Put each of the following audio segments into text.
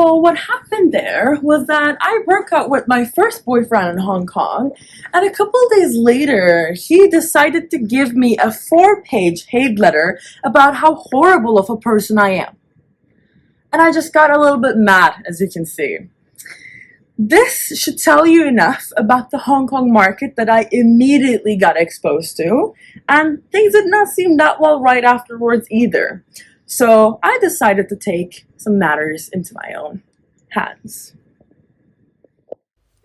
So what happened there was that I broke up with my first boyfriend in Hong Kong, and a couple days later, he decided to give me a 4-page hate letter about how horrible of a person I am. And I just got a little bit mad, as you can see. This should tell you enough about the Hong Kong market that I immediately got exposed to, and things did not seem that well right afterwards either. So I decided to take some matters into my own hands.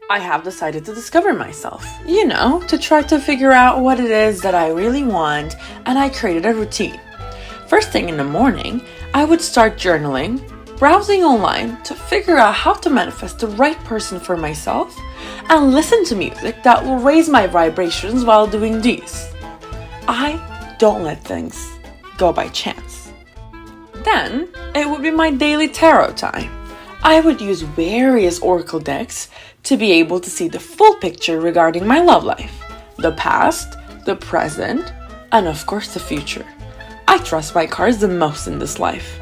I have decided to discover myself, to try to figure out what it is that I really want, and I created a routine. First thing in the morning, I would start journaling, browsing online to figure out how to manifest the right person for myself, and listen to music that will raise my vibrations while doing these. I don't let things go by chance. Then, it would be my daily tarot time. I would use various oracle decks to be able to see the full picture regarding my love life, the past, the present, and of course the future. I trust my cards the most in this life.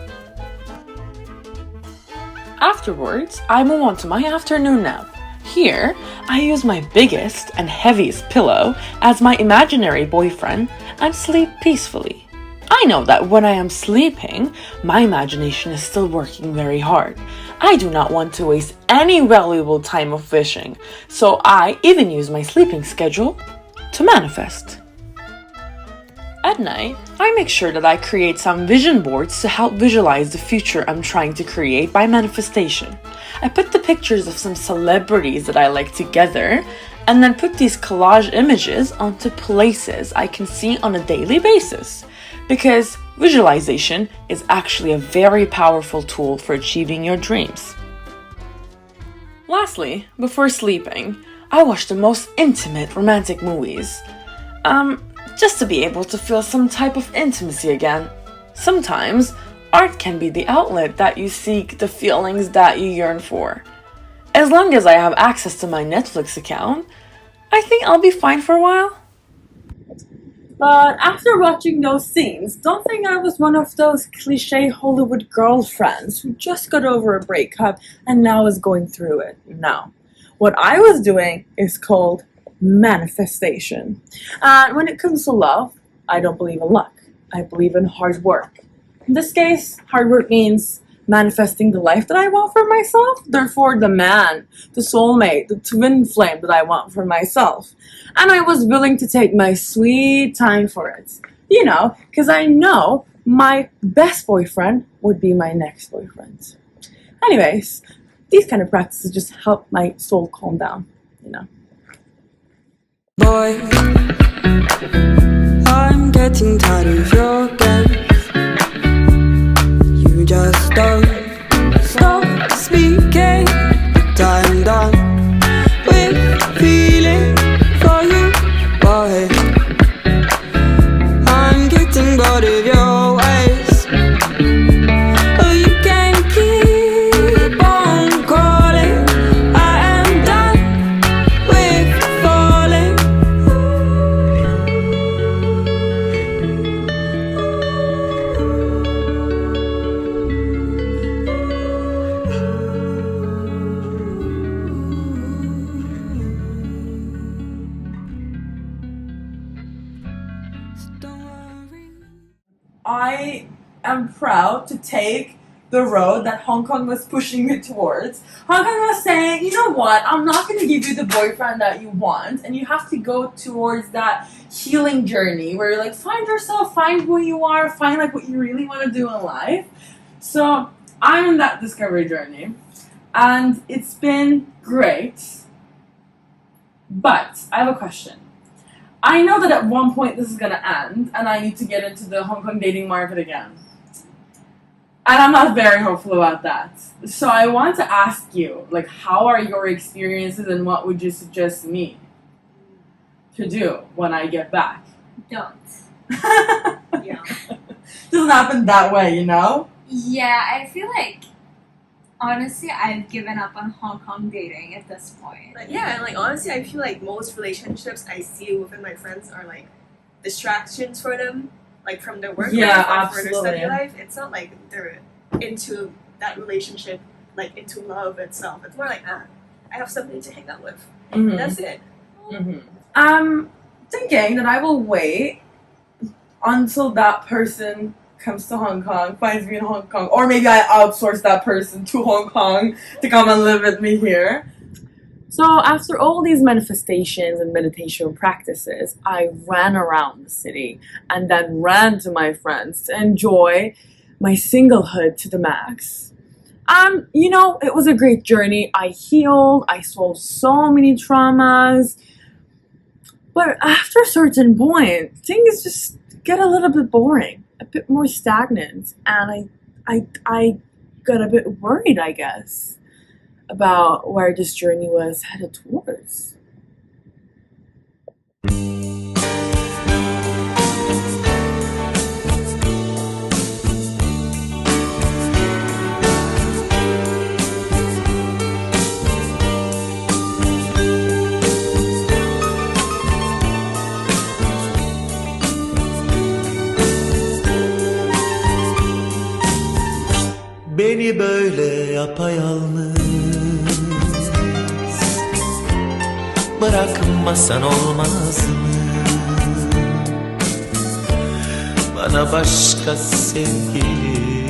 Afterwards, I move on to my afternoon nap. Here, I use my biggest and heaviest pillow as my imaginary boyfriend and sleep peacefully. I know that when I am sleeping, my imagination is still working very hard. I do not want to waste any valuable time of wishing, so I even use my sleeping schedule to manifest. At night, I make sure that I create some vision boards to help visualize the future I'm trying to create by manifestation. I put the pictures of some celebrities that I like together, and then put these collage images onto places I can see on a daily basis. Because visualization is actually a very powerful tool for achieving your dreams. Lastly, before sleeping, I watch the most intimate romantic movies. Just to be able to feel some type of intimacy again. Sometimes, art can be the outlet that you seek the feelings that you yearn for. As long as I have access to my Netflix account, I think I'll be fine for a while. But after watching those scenes, don't think I was one of those cliche Hollywood girlfriends who just got over a breakup and now is going through it. No. What I was doing is called manifestation. And when it comes to love, I don't believe in luck. I believe in hard work. In this case, hard work means manifesting the life that I want for myself, therefore the man, the soulmate, the twin flame that I want for myself. And I was willing to take my sweet time for it. Because I know my best boyfriend would be my next boyfriend. Anyways, these kind of practices just help my soul calm down, Boy, I'm getting tired of your games. You just don't stop speaking. But I'm done with feeling for you, boy. I'm getting bored of your ways. Oh, you can keep on calling. I am done with falling. I am proud to take the road that Hong Kong was pushing me towards. Hong Kong was saying, you know what, I'm not going to give you the boyfriend that you want, and you have to go towards that healing journey where you're like, find yourself, find who you are, find like what you really want to do in life. So I'm on that discovery journey, and it's been great. But I have a question. I know that at one point this is going to end, and I need to get into the Hong Kong dating market again. And I'm not very hopeful about that. So I want to ask you, how are your experiences, and what would you suggest me to do when I get back? Don't. Yeah. Doesn't happen that way, Yeah, I feel like, honestly, I've given up on Hong Kong dating at this point. Honestly, I feel like most relationships I see within my friends are distractions for them, from their work life or for their study life. It's not like they're into that relationship like into love itself. It's more like I have somebody to hang out with. Mhm. That's it. I'm thinking that I will wait until that person comes to Hong Kong, finds me in Hong Kong, or maybe I outsource that person to Hong Kong to come and live with me here. So after all these manifestations and meditation practices, I ran around the city and then ran to my friends to enjoy my singlehood to the max. You know, it was a great journey. I healed, I solved so many traumas. But after a certain point, things just get a little bit boring, a bit more stagnant, and I got a bit worried, I guess, about where this journey was headed towards. Beni böyle yapayalnız bırakmasan olmaz mı? Bana başka sevgili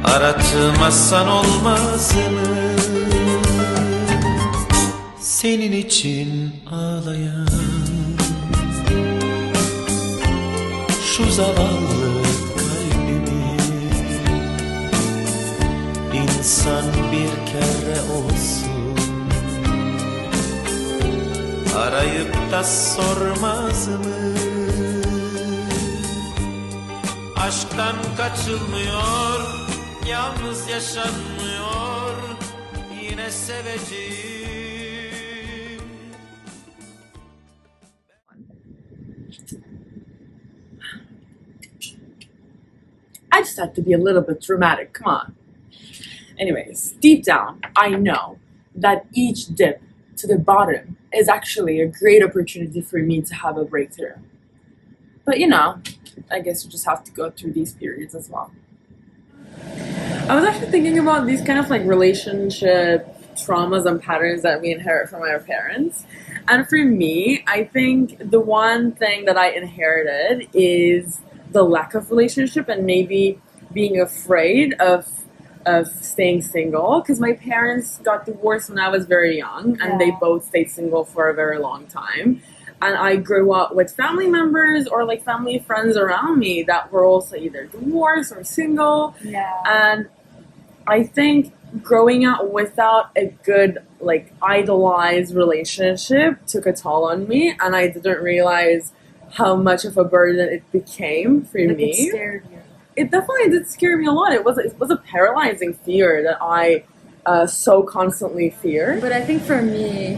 aratmasan olmaz mı? Senin için ağlayan şu zavallı İnsan bir kere olsun arayıp da sormaz mı? Aşktan kaçılmıyor, yalnız yaşanmıyor, yine seveceğim. I just have to be a little bit dramatic, come on. Anyways, deep down, I know that each dip to the bottom is actually a great opportunity for me to have a breakthrough. But you know, I guess you just have to go through these periods as well. I was actually thinking about these kind of like relationship traumas and patterns that we inherit from our parents. And for me, I think the one thing that I inherited is the lack of relationship and maybe being afraid of staying single, because my parents got divorced when I was very young and they both stayed single for a very long time, and I grew up with family members or like family friends around me that were also either divorced or single. And I think growing up without a good like idolized relationship took a toll on me, and I didn't realize how much of a burden it became for me. It scared you. It definitely did scare me a lot. It was a paralyzing fear that I so constantly feared. But I think for me,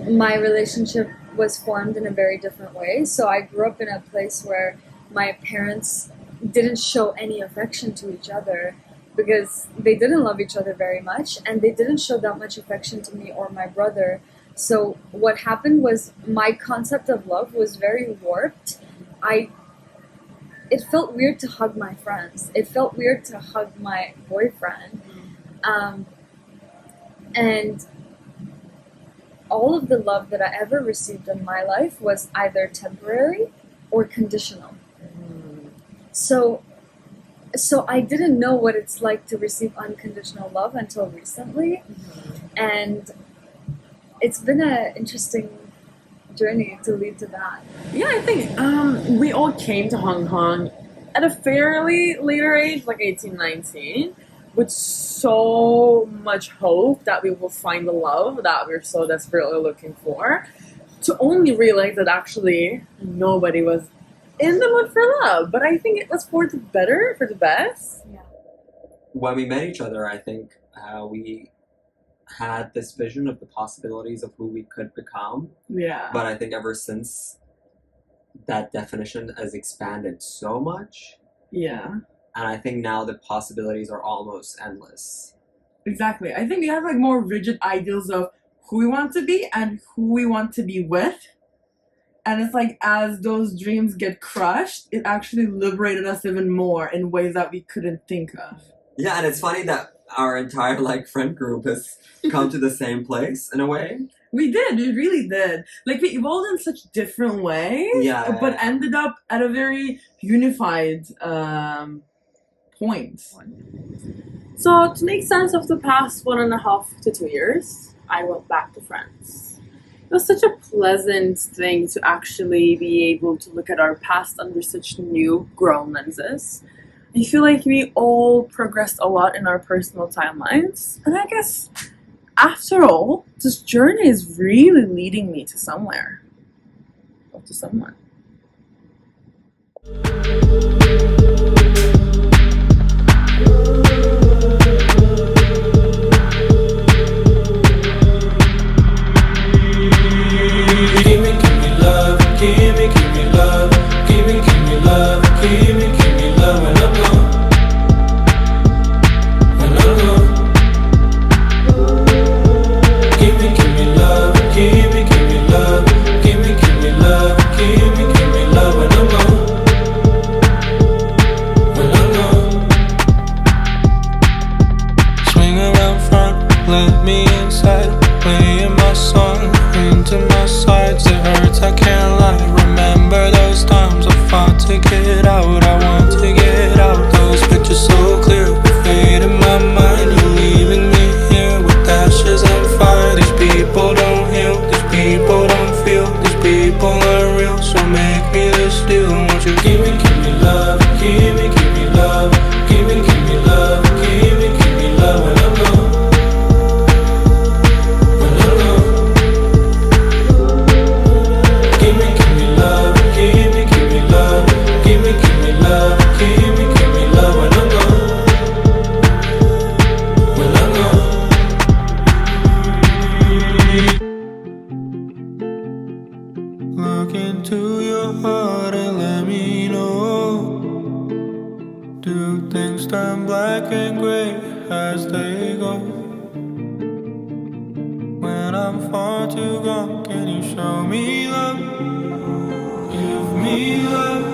my relationship was formed in a very different way. So I grew up in a place where my parents didn't show any affection to each other because they didn't love each other very much, and they didn't show that much affection to me or my brother. So what happened was my concept of love was very warped. It felt weird to hug my friends. It felt weird to hug my boyfriend. And all of the love that I ever received in my life was either temporary or conditional. So I didn't know what it's like to receive unconditional love until recently. And it's been an interesting journey to lead to that. Yeah, I think we all came to Hong Kong at a fairly later age, like 18, 19, with so much hope that we will find the love that we're so desperately looking for, to only realize that actually nobody was in the mood for love. But I think it was for the better, for the best. When we met each other, I think we had this vision of the possibilities of who we could become. Yeah. But I think ever since, that definition has expanded so much. Yeah. And I think now the possibilities are almost endless. Exactly. I think we have like more rigid ideals of who we want to be and who we want to be with. And it's like as those dreams get crushed, it actually liberated us even more in ways that we couldn't think of. Yeah, and it's funny that our entire like friend group has come to the same place in a way. We really did. Like we evolved in such different ways, Yeah. but ended up at a very unified point. So, to make sense of the past 1.5 to 2 years, I went back to France. It was such a pleasant thing to actually be able to look at our past under such new, grown lenses. I feel like we all progressed a lot in our personal timelines, and I guess, after all, this journey is really leading me to somewhere. Or to someone. Give me love, give me love, give me love, give me love when I'm gone, when I'm gone. Give me love, give me love, give me love, give me love when I'm gone, when I'm gone. Swing around front, let me inside, playing my song into my sides. It hurts, I can't lie. Remember those times I fought to get out. I want to get out. Those pictures so clear, fade in my mind. You're leaving me here with ashes and fire. These people don't heal, these people don't feel, these people are real. So make me this deal. Won't you give me love, give me love, give me love, give me love when I'm gone. Look into your heart and let me know. Do things turn black and gray as they go? When I'm far too gone, can you show me love? Give me love.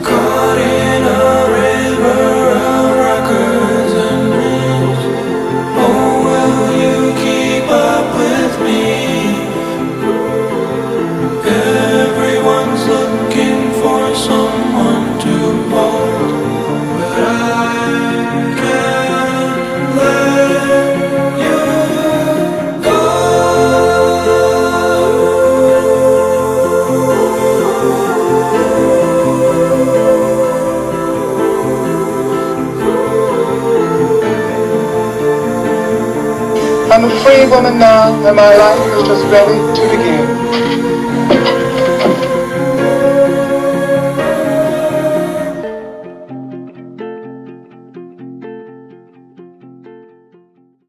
Caught in a river of records and dreams. Oh, will you keep up with me? Everyone's looking for someone to hold, but I can't let you go. I'm a free woman now, and my life is just ready to begin.